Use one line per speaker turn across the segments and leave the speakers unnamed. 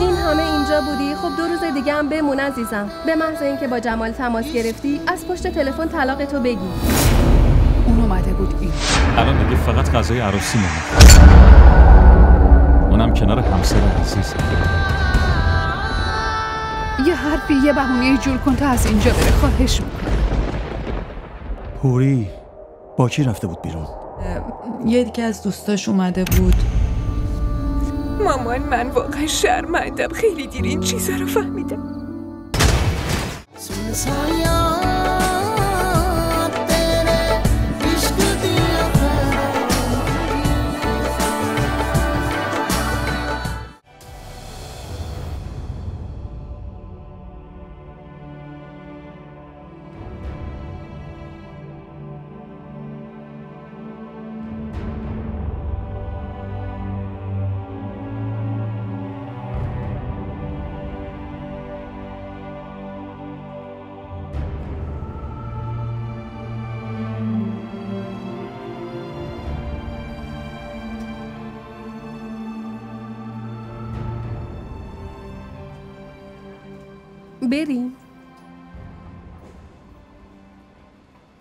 این همه اینجا بودی؟ خب 2 روز دیگه هم بمون عزیزم. به محض اینکه با جمال تماس گرفتی از پشت تلفن طلاق تو بگی.
اون اومده بود این.
الان دیگه فقط غذای عروسی مونه، اونم کنار همسر عزیز.
یه حرفی یه بهونه جور کن تا از اینجا بره، خواهش میکنم.
هوری با کی رفته بود بیرون؟
یه دیگه از دوستاش اومده بود.
مامان من واقعا شرمندم، خیلی دیر این چیزا رو فهمیدم.
بریم.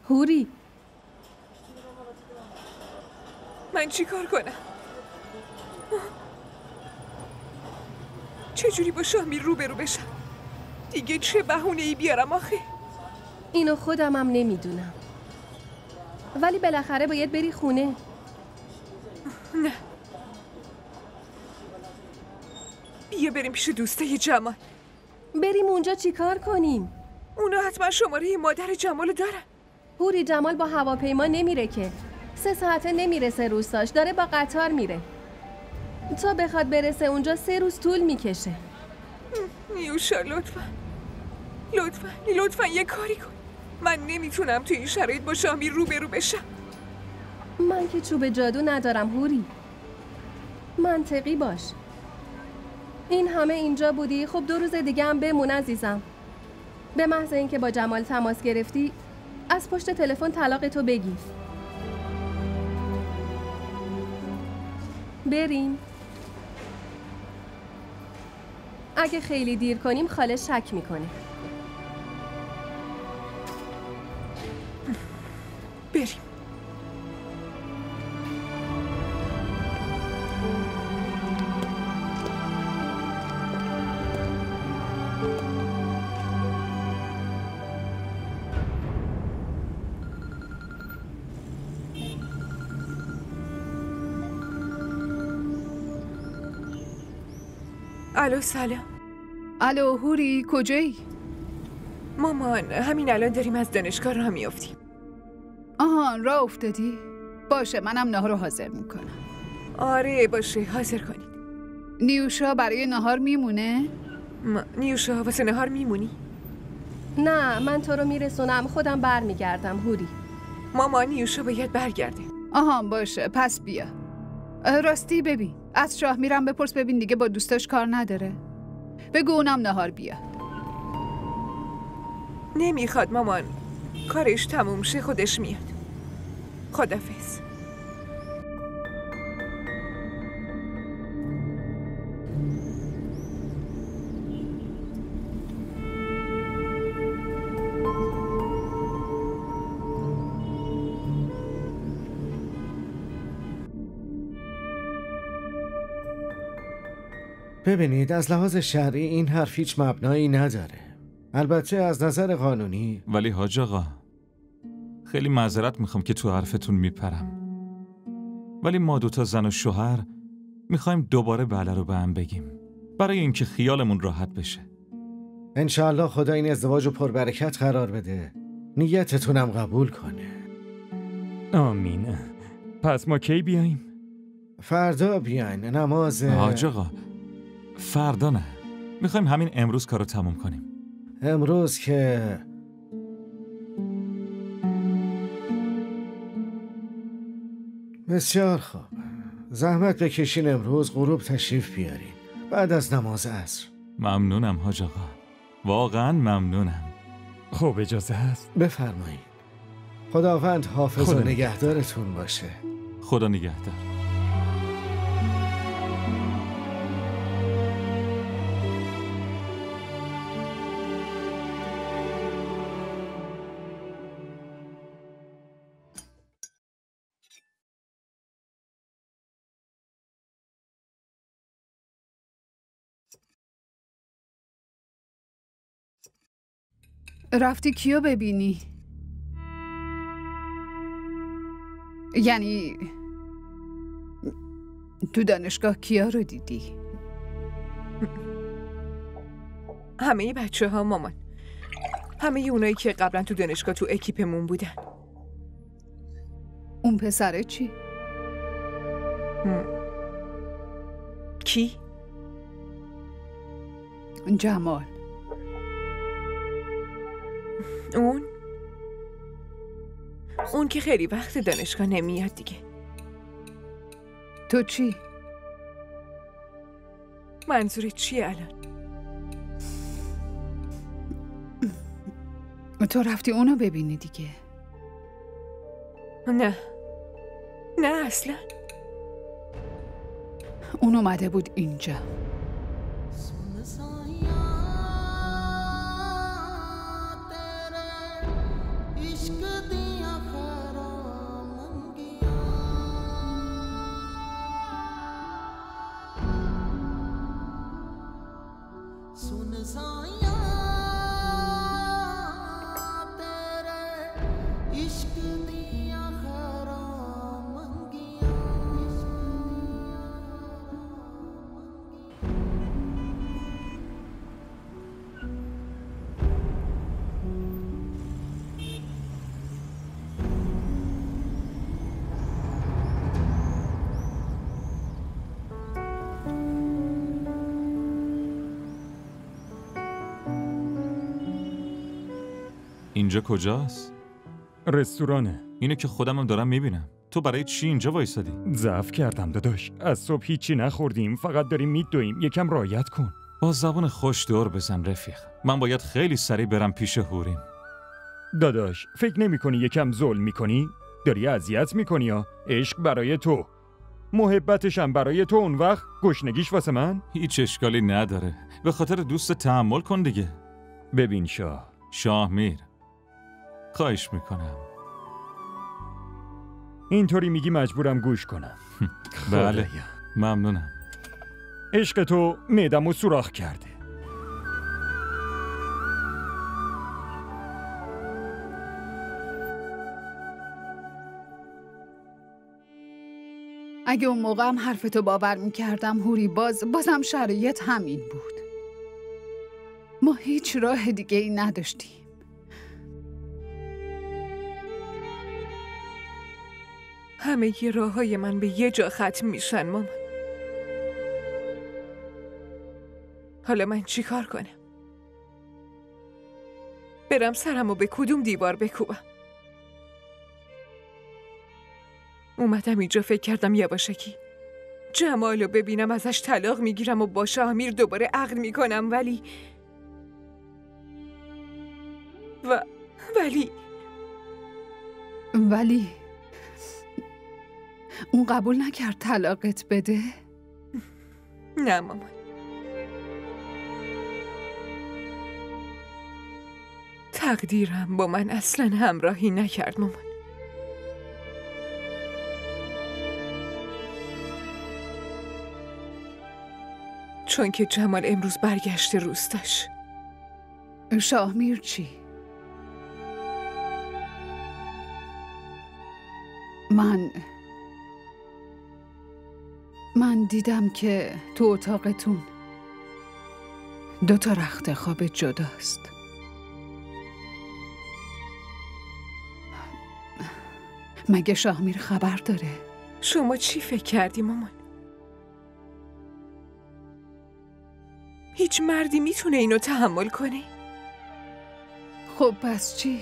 هوری
من چی کار کنم؟ چجوری با شامی روبرو بشم؟ دیگه چه بهونه‌ای بیارم آخه؟
اینو خودمم نمیدونم، ولی بالاخره باید بری خونه.
نه، بیا بریم پیش دوسته جمال.
بریم اونجا چی کار کنیم؟
اونا حتما شماره مادر جمال دارن.
هوری جمال با هواپیما نمیره که، 3 ساعته نمیرسه روستاش، داره با قطار میره. تا بخواد برسه اونجا 3 روز طول میکشه.
نیوشا لطفا یه کاری کن. من نمیتونم تو این شرایط با شامی روبرو بشم.
من که چوب جادو ندارم هوری، منطقی باش. این همه اینجا بودی؟ خب 2 روز دیگه هم بمون عزیزم. به محض اینکه با جمال تماس گرفتی از پشت تلفن طلاق تو بگی. بریم. اگه خیلی دیر کنیم خاله شک میکنه.
بریم. الو سلام.
الو هوری کجایی؟
مامان همین الان داریم از دانشگاه راه میافتیم.
آها راه افتادی؟ باشه منم نهار رو حاضر میکنم.
آره باشه حاضر کنید.
نیوشا برای نهار میمونه؟
نیوشا واسه نهار میمونی؟
نه من تو رو میرسونم، خودم برمیگردم هوری.
ماما نیوشا باید برگرده.
آها باشه پس بیا. راستی ببین از شاه میرم بپرس ببین دیگه با دوستاش کار نداره. بگو اونم نهار بیاد.
نمیخواد مامان، کارش تموم شه خودش میاد. خدافظ.
ببینید از لحاظ شرعی این حرف هیچ مبنایی نداره. البته از نظر قانونی.
ولی حاج آقا خیلی معذرت میخوام که تو حرفتون میپرم، ولی ما 2 تا زن و شوهر میخوایم دوباره بله رو به هم بگیم برای اینکه خیالمون راحت بشه.
انشاءالله خدا این ازدواج رو پربرکت قرار بده، نیتتونم قبول کنه.
آمین. پس ما کی بیاییم؟
فردا بیاین نماز.
حاج آقا فردا نه، میخوایم همین امروز کارو تموم کنیم.
امروز که بسیار خوب، زحمت بکشین امروز غروب تشریف بیارین بعد از نماز عصر.
ممنونم حاج آقا، واقعا ممنونم.
خب اجازه هست؟
بفرمایید. خداوند حافظ و نگهدارتون باشه.
خدا نگهدار.
رفتی کیو ببینی؟ یعنی تو دانشگاه کیا رو دیدی؟
همه بچه ها مامان. همه اونایی که قبلا تو دانشگاه تو اکیپمون بودن.
اون پسره چی؟
کی؟
جمال.
اون که خیلی وقت دانشگاه نمیاد دیگه.
تو چی؟
منظورت چیه الان؟
تو رفتی اونو ببینی دیگه.
نه اصلا.
اون اومده بود اینجا.
اینجا کجاست؟
رستورانه.
اینو که خودمم دارم میبینم. تو برای چی اینجا وایسادی؟
ضعف کردم داداش. از صبح هیچی نخوردیم، فقط داریم میدویم. یکم رعایت کن.
با زبون خوش دور بزن رفیق. من باید خیلی سریع برم پیش حوریم.
داداش فکر نمی‌کنی یکم ظلم می‌کنی؟ داری اذیت می‌کنی ها. عشق برای تو، محبتشم برای تو، اون وقت گشنگیش واسه من؟
هیچ اشکالی نداره. به خاطر دوست تحمل کن دیگه.
ببین
شاهمیر، خواهش میکنم.
اینطوری میگی مجبورم گوش کنم.
بله ممنونم.
عشق تو معده‌مو سوراخ کرده.
اگه اون موقع هم حرفتو باور میکردم هوری، بازم شرایط همین بود. ما هیچ راه دیگه ای نداشتیم.
همه ی راههای من به یه جا ختم میشن مامان. حالا من چی کار کنم؟ برم سرمو به کدوم دیوار بکوبم؟ اومدم اینجا فکر کردم یواشکی جمالو ببینم، ازش طلاق میگیرم و با شاهمیر دوباره عقد میکنم، ولی
اون قبول نکرد طلاقت بده؟
نه مامان. تقدیرم با من اصلا همراهی نکرد مامان. چون که جمال امروز برگشته روستاش.
شاهمیر چی؟ من دیدم که تو اتاقتون 2 رخت خواب جداست. مگه شاهمیر خبر داره؟
شما چی فکر کردی مامان؟ هیچ مردی میتونه اینو تحمل کنه؟
خب پس چی؟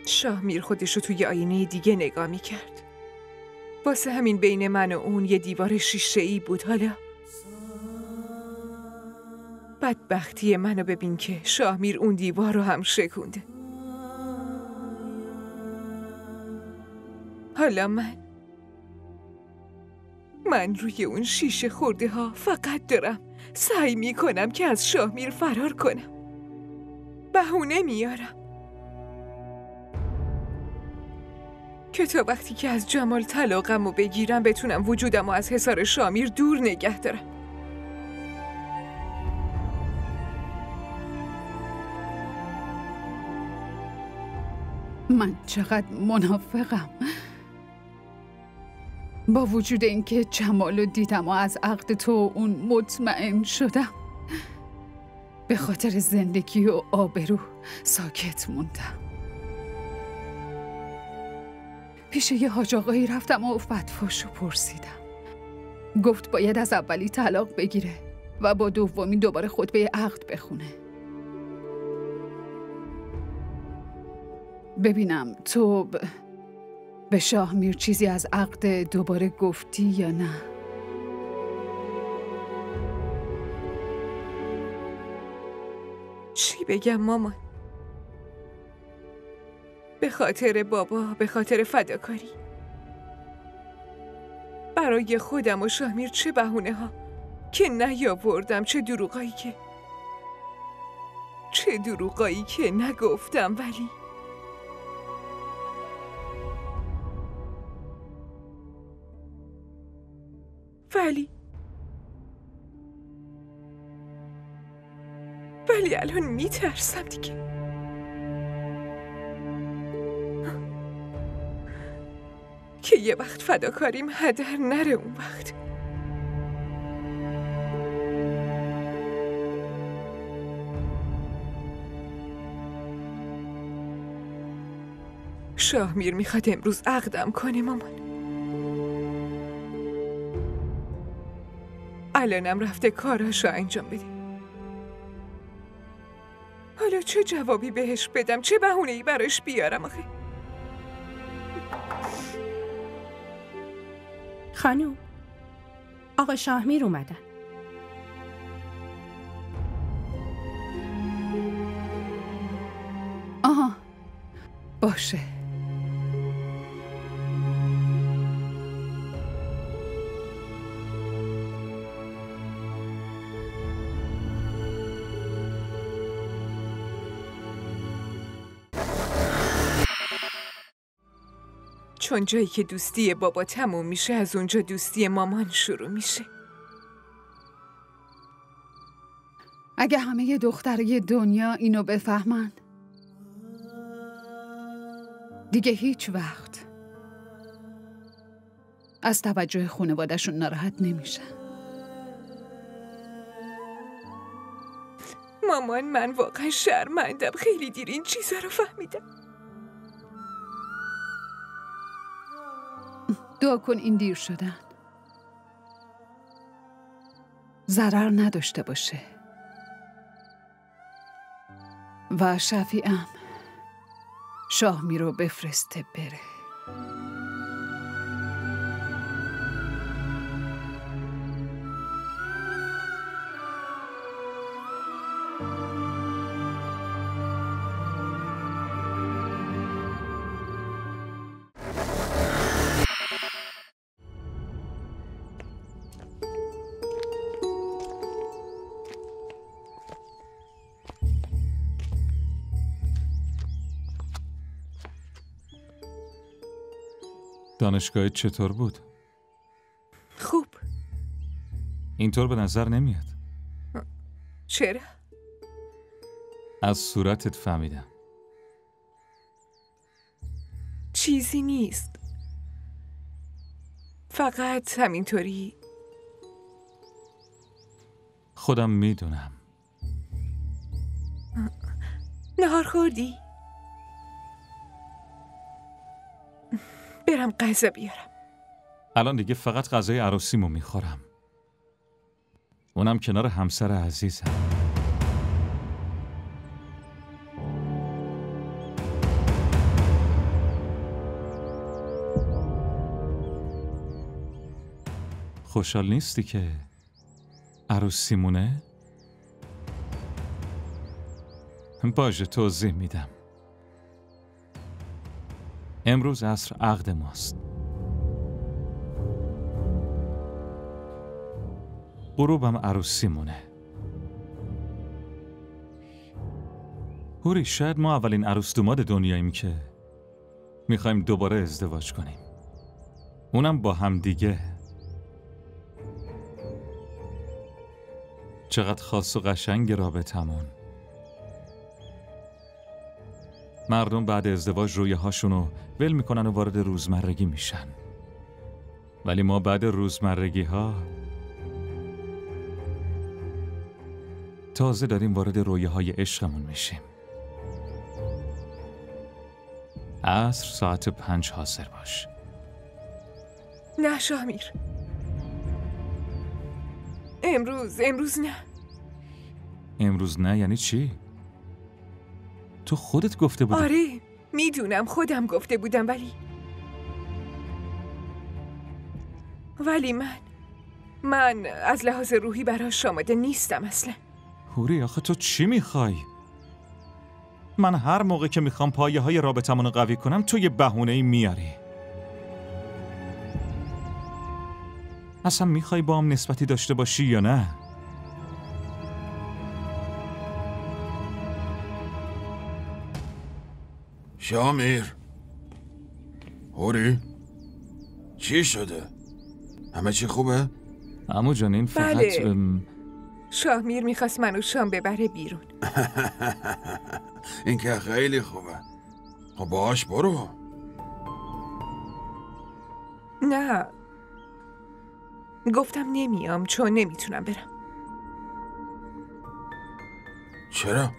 شاهمیر خودشو توی آینه دیگه نگاه میکرد. واسه همین بین من و اون یه دیوار شیشه‌ای بود. حالا بدبختی منو ببین که شاهمیر اون دیوار رو هم شکونده. حالا من روی اون شیشه خورده ها فقط دارم سعی میکنم که از شاهمیر فرار کنم. بهونه میارم. که تا وقتی که از جمال طلاقمو بگیرم بتونم وجودمو از حصار شامیر دور نگه دارم.
من چقدر منافقم. با وجود اینکه جمالو دیدم و از عقد تو اون مطمئن شدم، به خاطر زندگی و آبرو ساکت موندم. پیش یه حاج آقایی رفتم و فتواشو پرسیدم. گفت باید از اولی طلاق بگیره و با دومی دوباره خطبه عقد بخونه. ببینم تو به شاهمیر چیزی از عقد دوباره گفتی یا نه؟
چی بگم مامان؟ به خاطر بابا، به خاطر فداکاری. برای خودم و شاهمیر چه بهونه ها که نیاوردم، چه دروغایی که نگفتم. ولی الان میترسم دیگه. که یه وقت فداکاریم هدر نره. اون وقت شاهمیر میخواد امروز عقدم کنه مامان. الانم رفته کاراشو انجام بده. حالا چه جوابی بهش بدم؟ چه بهونه‌ای براش بیارم آخه؟
خانوم، آقا شاهمیر اومدن.
آها، باشه.
چون جایی که دوستی بابا تموم میشه، از اونجا دوستی مامان شروع میشه.
اگه همه دخترای دنیا اینو بفهمن، دیگه هیچ وقت از توجه خانواده‌شون ناراحت نمیشن.
مامان، من واقعا شرمندم. خیلی دیر این چیزا رو فهمیدم.
دعا کن این دیر شدن ضرر نداشته باشه و شفیعم شاهمیر رو بفرسته بره.
دانشگاه چطور بود؟
خوب.
اینطور به نظر نمیاد.
چرا؟
از صورتت فهمیدم.
چیزی نیست. فقط همینطوری.
خودم میدونم.
نهار خوردی؟ برم غذا بیارم.
الان دیگه فقط غذای عروسیمو میخورم. اونم کنار همسر عزیزم. خوشحال نیستی که عروسیمونه؟ باشه، توضیح میدم. امروز عصر عقد ماست. غروبم عروسیمونه. هوری، شاید ما اولین عروس دوماد دنیاییم که میخوایم دوباره ازدواج کنیم، اونم با هم دیگه. چقدر خاص و قشنگ رابطمون. مردم بعد ازدواج رویاهاشونو ول میکنن و وارد روزمرگی میشن، ولی ما بعد روزمرگی ها تازه داریم وارد رویاهای عشقمون میشیم. عصر ساعت 5 حاضر باش.
نه شاهمیر، امروز نه.
امروز نه یعنی چی؟ تو خودت گفته بودی.
آره میدونم، خودم گفته بودم، ولی من از لحاظ روحی براش آماده نیستم اصلا.
حوری آخه تو چی میخوای؟ من هر موقع که میخوام پایه های رابطمون رو قوی کنم تو یه بهونه‌ای میاری. اصلا میخوای با هم نسبتی داشته باشی یا نه؟
شامیر، حوری چی شده؟ همه چی خوبه؟
عمو جان این فقط
بله. شاهمیر میخواست منو شام ببره بیرون.
این که خیلی خوبه. خب باش برو.
نه گفتم نمیام چون نمیتونم برم.
چرا؟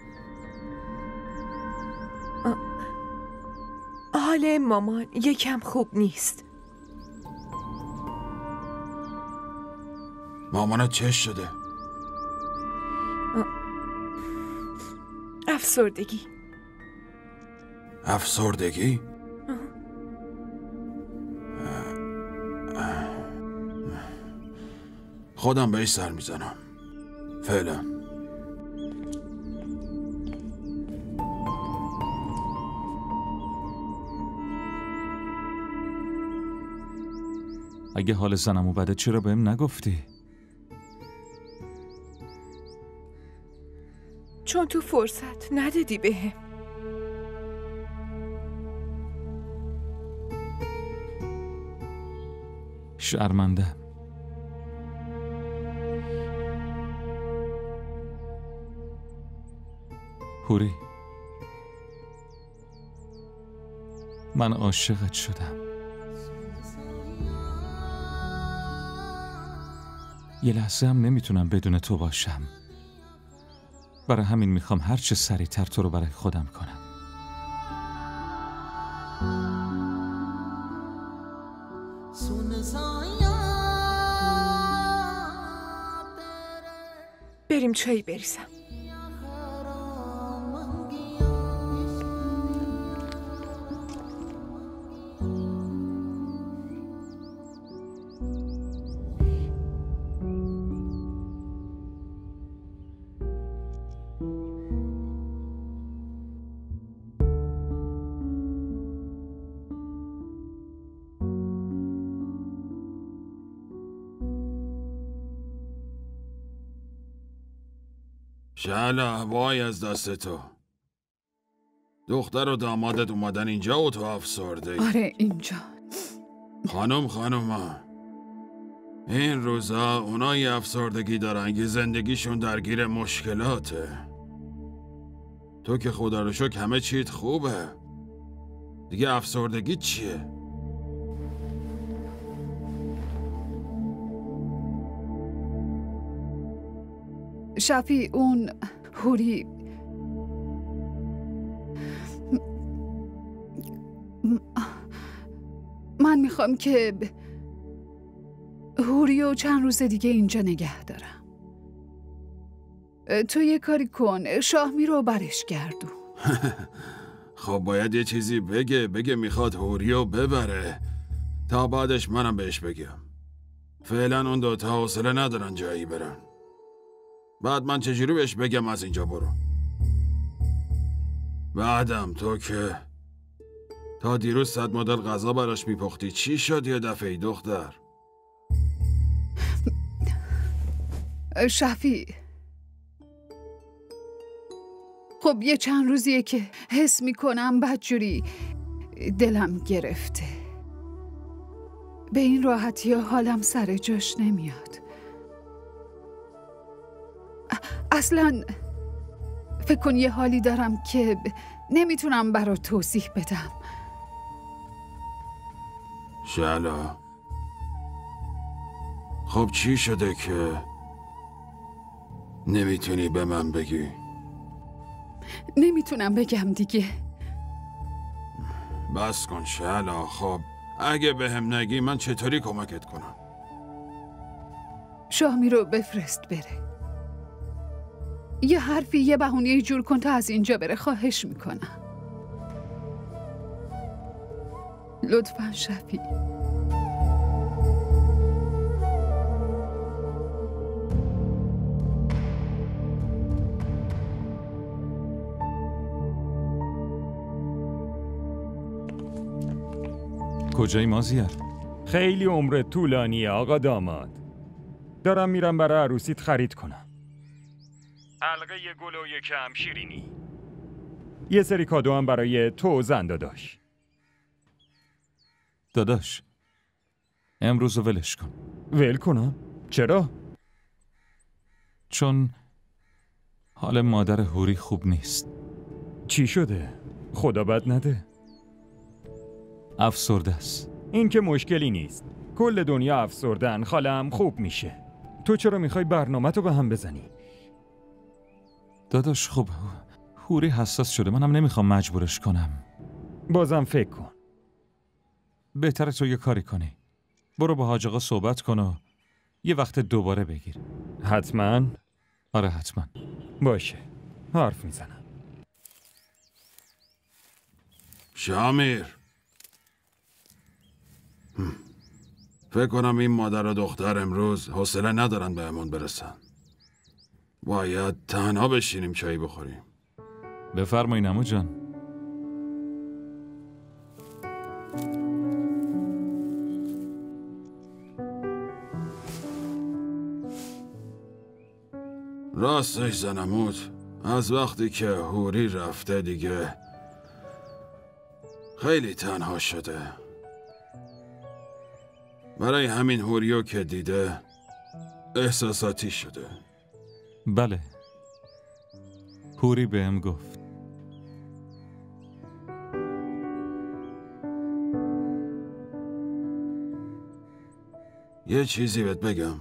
حال مامان یکم خوب نیست.
مامانت چش شده؟ افسردگی؟ خودم بهش سر میزنم فعلا.
اگه حال زنمو بده چرا بهم نگفتی؟
چون تو فرصت ندادی بهم.
شرمنده. حوری، من عاشقت شدم. یه لحظه هم نمیتونم بدون تو باشم. برای همین میخوام هر چه سریعتر تو رو برای خودم کنم.
بریم چایی بریزم.
شالا وای از دست تو. دختر و دامادت اومدن اینجا و تو افسرده.
آره اینجا.
خانم این روزا اونایی افسردگی دارن که زندگیشون درگیر مشکلاته. تو که خدا رو شکر همه چیت خوبه. دیگه افسردگی چیه؟
شفی اون حوری من میخوام که حوری و چند روز دیگه اینجا نگه دارم. تو یه کاری کن، شاهمی رو برش گردون.
خب باید یه چیزی بگه میخواد حوری رو ببره تا بعدش منم بهش بگم. فعلا اون دوتا حوصله ندارن جایی برن. بعد من چجوری بهش بگم از اینجا برو؟ بعدم تو که تا دیروز 100 مدل غذا براش میپختی چی شد یه دفعه دختر؟
شفی خب یه چند روزیه که حس میکنم بدجوری دلم گرفته. به این راحتی حالم سر جاش نمیاد. اصلا فکر کن یه حالی دارم که نمیتونم برات توضیح بدم.
شعلا، خب چی شده که نمیتونی به من بگی؟
نمیتونم بگم دیگه.
بس کن شعلا. خب اگه به هم نگی من چطوری کمکت کنم؟
شامی رو بفرست بره. یه حرفی، یه بهونه جور کن تا از اینجا بره. خواهش میکنم. لطفاً شفیع.
کجایی مازیار؟
خیلی عمرت طولانیه آقا داماد. دارم میرم برای عروسیت خرید کنم. حلقه یه گل و یکم شیرینی. یه سری کادو هم برای تو و زن داداش.
داداش امروز ولش کن.
ول کنم؟ چرا؟
چون حال مادر هوری خوب نیست.
چی شده؟ خدا بد نده.
افسرده است.
این که مشکلی نیست. کل دنیا افسردن، خالم خوب میشه. تو چرا میخوای برنامه‌تو به هم بزنی؟
داداش خب هوری حساس شده، منم نمیخوام مجبورش کنم.
بازم فکر کن.
بهتره تو یه کاری کنی. برو با حاج آقا صحبت کن و یه وقت دوباره بگیر.
حتما؟
آره حتما.
باشه، حرف میزنم.
شامیر، فکر کنم این مادر و دختر امروز حوصله ندارن بهمون برسن. باید تنها بشینیم چایی بخوریم.
بفرمایین عمو جان.
راستش زنموت، از وقتی که هوری رفته دیگه خیلی تنها شده. برای همین هوریو که دیده احساساتی شده.
بله، هوری بهم گفت.
یه چیزی بهت بگم.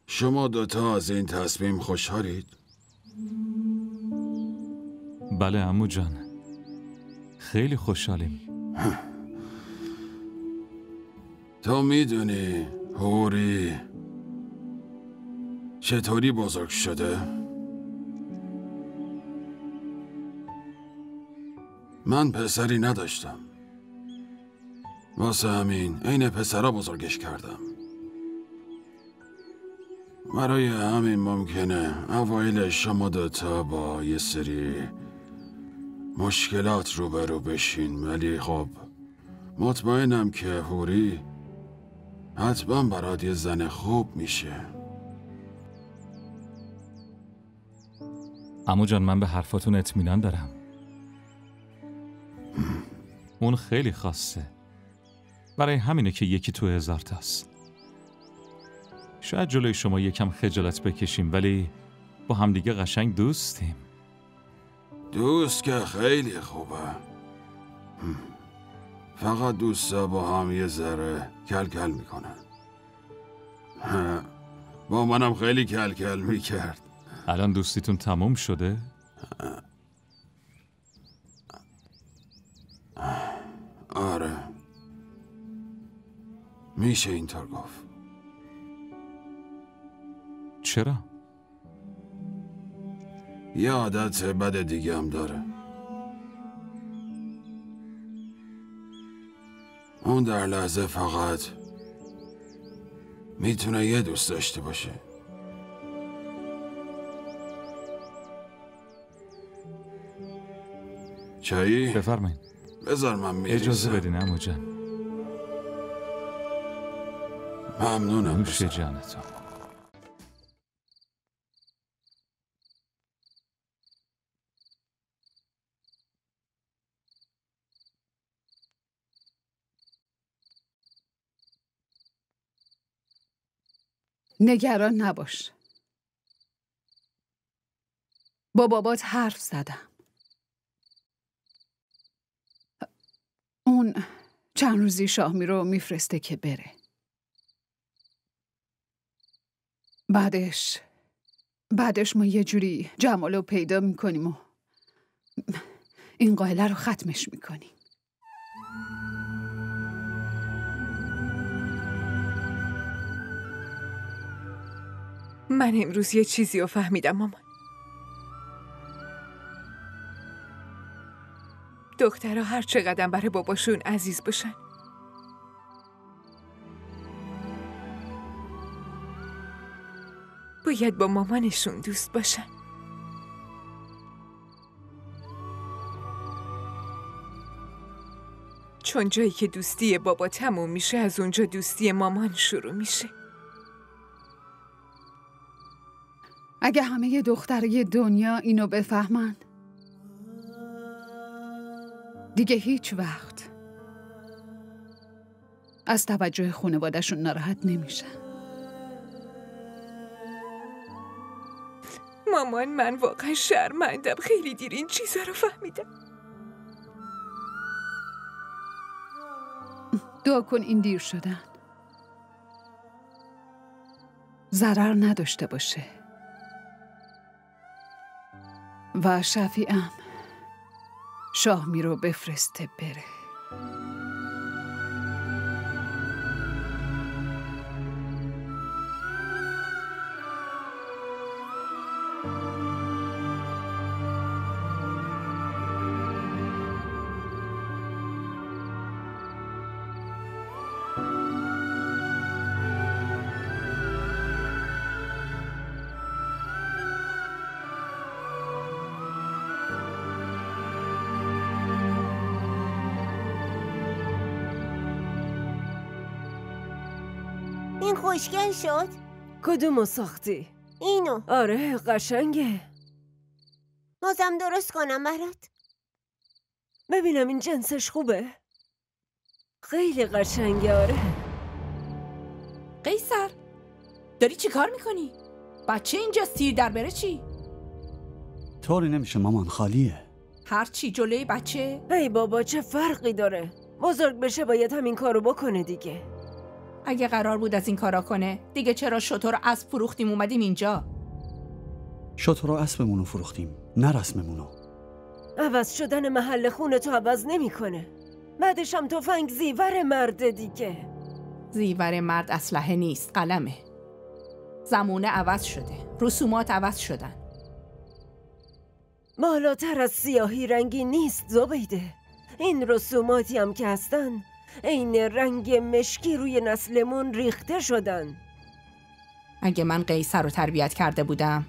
شما دوتا از این تصمیم خوشحالید؟
بله عمو جان، خیلی خوشحالیم.
تو میدونی هوری چطوری بزرگ شده؟ من پسری نداشتم، واسه همین عین پسرا بزرگش کردم. برای همین ممکنه اوایل شما دوتا با یه سری مشکلات روبرو بشین، ولی خب مطمئنم که هوری حتما برات یه زن خوب میشه.
عمو جان من به حرفاتون اطمینان دارم. اون خیلی خاصه، برای همینه که یکی تو 1000 تاست. شاید جلوی شما یکم خجالت بکشیم، ولی با همدیگه قشنگ دوستیم.
دوست که خیلی خوبه، فقط دوستا با هم یه ذره کل کل میکنن. با منم خیلی کل کل میکرد.
الان دوستیتون تموم شده؟
آره، میشه اینطور گفت.
چرا؟
یه عادت بد دیگه هم داره. اون در لحظه فقط میتونه یه دوست داشته باشه. چایی؟
بفرمایید.
بذار من میریزم.
اجازه بدین عمو جان.
ممنونم.
نوش جانتون.
نگران نباش. با بابات حرف زدم. اون چند روزی شاهمی رو میفرسته که بره. بعدش ما یه جوری جمال رو پیدا میکنیم و این قائله رو ختمش میکنیم.
من امروز یه چیزی رو فهمیدم مامان. دخترها هر چقدر برای باباشون عزیز باشن، باید با مامانشون دوست باشن. چون جایی که دوستی بابا تموم میشه، از اونجا دوستی مامان شروع میشه.
اگه همه دخترای دنیا اینو بفهمن، دیگه هیچ وقت از توجه خانواده‌شون ناراحت نمیشن.
مامان، من واقعا شرمندم. خیلی دیر این چیزا رو فهمیدم.
دعا کن این دیر شدن ضرر نداشته باشه و شفیعم شاهمی رو بفرسته بره.
این خوشگل شد؟
کدومو ساختی؟
اینو.
آره قشنگه.
بازم درست کنم برات؟
ببینم این جنسش خوبه؟ خیلی قشنگه. آره.
قیصر داری چی کار میکنی؟ بچه اینجا سیر در بره چی؟
طوری نمیشه مامان، خالیه.
هر چی جلوی بچه؟
ای بابا چه فرقی داره؟ بزرگ بشه باید همین کارو بکنه دیگه.
اگه قرار بود از این کارا کنه، دیگه چرا شتر اسب فروختیم اومدیم اینجا؟
شتر و اسبمونو فروختیم، نه رسممونو.
عوض شدن محل خونه تو عوض نمیکنه. بعدش هم تفنگ زیور مرده دیگه.
زیور مرد اسلحه نیست، قلمه. زمونه عوض شده، رسومات عوض شدن.
بالاتر از سیاهی رنگی نیست زبیده. این رسوماتی هم که هستن عین رنگ مشکی روی نسلمون ریخته شدن.
اگه من قیصر رو تربیت کرده بودم،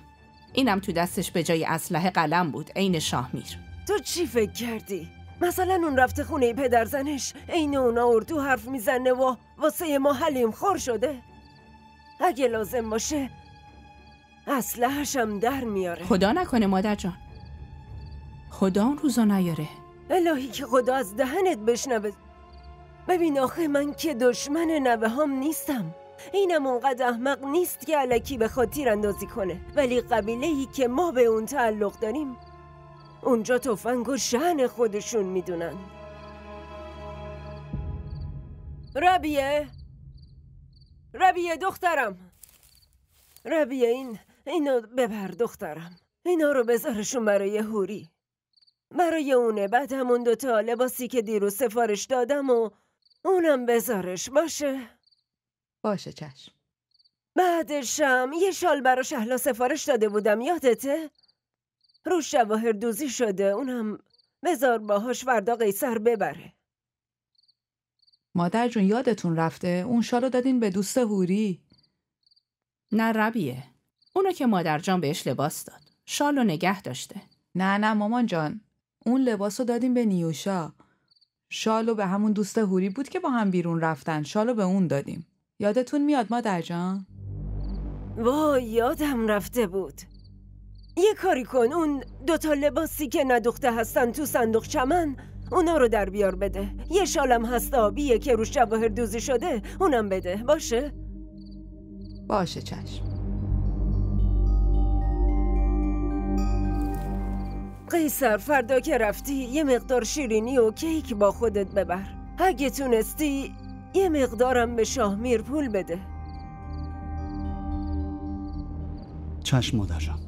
اینم تو دستش به جای اسلحه قلم بود، عین شاهمیر.
تو چی فکر کردی؟ مثلا اون رفته خونه پدرزنش عین اونا اردو حرف میزنه و واسه ما حلیم خور شده؟ اگه لازم باشه اسلحه‌ش هم در میاره.
خدا نکنه مادر جان، خدا اون روزا نیاره.
الهی که خدا از دهنت بشنوه. ببین آخه من که دشمن نوه هم نیستم. اینم اونقدر احمق نیست که الکی به خاطر اندازی کنه. ولی قبیله‌ای که ما به اون تعلق داریم اونجا تفنگ و شأن خودشون میدونن. ربیه دخترم، ربیه اینو ببر دخترم. اینا رو بذارشون برای هوری، برای اونه. بعد همون دوتا لباسی که دیروز سفارش دادم و اونم بذارش. باشه
چشم.
بعدشم یه شال برا شهلا سفارش داده بودم، یادته؟ روش جواهر دوزی شده، اونم بذار باهاش فردا قیصر ببره.
مادر جون یادتون رفته اون شالو دادین به دوست هوری.
نه ربیه، اونو که مادر جان بهش لباس داد، شالو نگه داشته.
نه مامان جان، اون لباسو دادیم به نیوشا. شالو به همون دوست هوری بود که با هم بیرون رفتن، شالو به اون دادیم. یادتون میاد مادر جان؟
وای یادم رفته بود. یه کاری کن، اون دوتا لباسی که ندوخته هستن تو صندوق چمن اونا رو در بیار بده. یه شالم هست آبیه که روش جواهر دوزی شده، اونم بده. باشه
باشه چشم.
قیصر فردا که رفتی یه مقدار شیرینی و کیک با خودت ببر. اگه تونستی یه مقدارم به شاهمیر پول بده.
چشم مادر جان.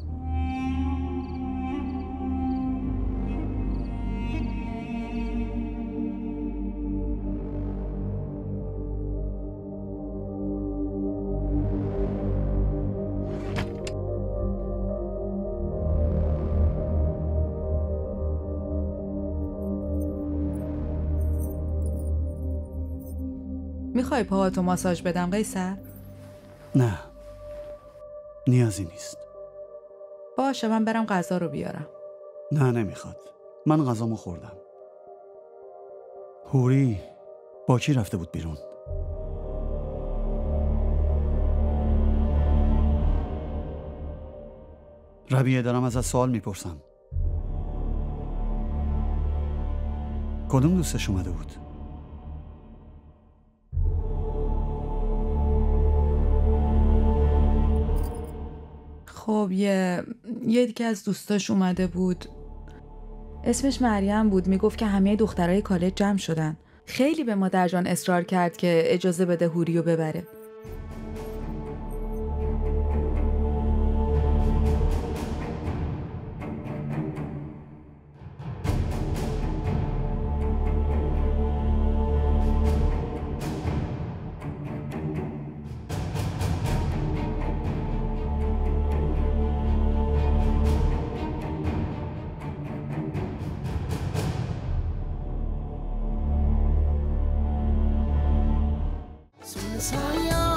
میخوای پاهاتو ماساژ بدم قیصر؟
نه، نیازی نیست.
باشه من برم غذا رو بیارم.
نه نمیخواد، من غذامو خوردم. حوری با کی رفته بود بیرون؟ ربیه دارم ازت سوال میپرسم. کدوم دوستش اومده بود؟
خب یکی از دوستاش اومده بود، اسمش مریم بود، میگفت که همه دخترای کالج جمع شدن. خیلی به مادر جان اصرار کرد که اجازه بده حوریو ببره.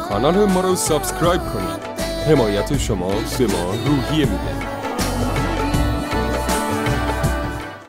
کانال ما رو سابسکرایب کنید. حمایت شما به ما روحیه میده.